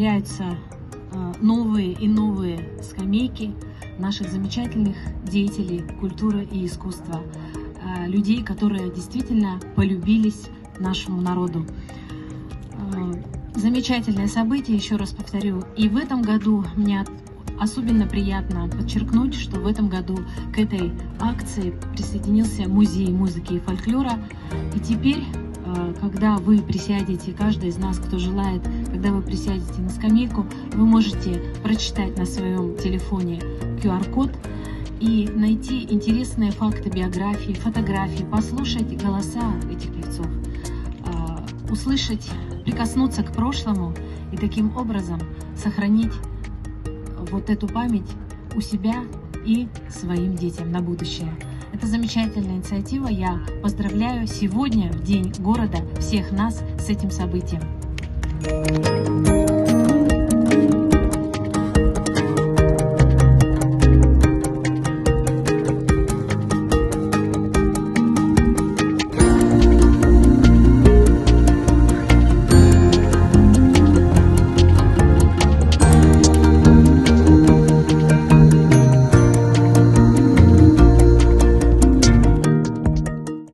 появляются новые и новые скамейки наших замечательных деятелей культуры и искусства, людей, которые действительно полюбились нашему народу. Замечательное событие, еще раз повторю. И в этом году мне особенно приятно подчеркнуть, что в этом году к этой акции присоединился Музей музыки и фольклора. И теперь, когда вы присядете, каждый из нас, кто желает, когда вы присядете на скамейку, вы можете прочитать на своем телефоне QR-код и найти интересные факты биографии, фотографии, послушать голоса этих певцов, услышать, прикоснуться к прошлому и таким образом сохранить вот эту память у себя и своим детям на будущее. Это замечательная инициатива. Я поздравляю сегодня, в День города, всех нас с этим событием.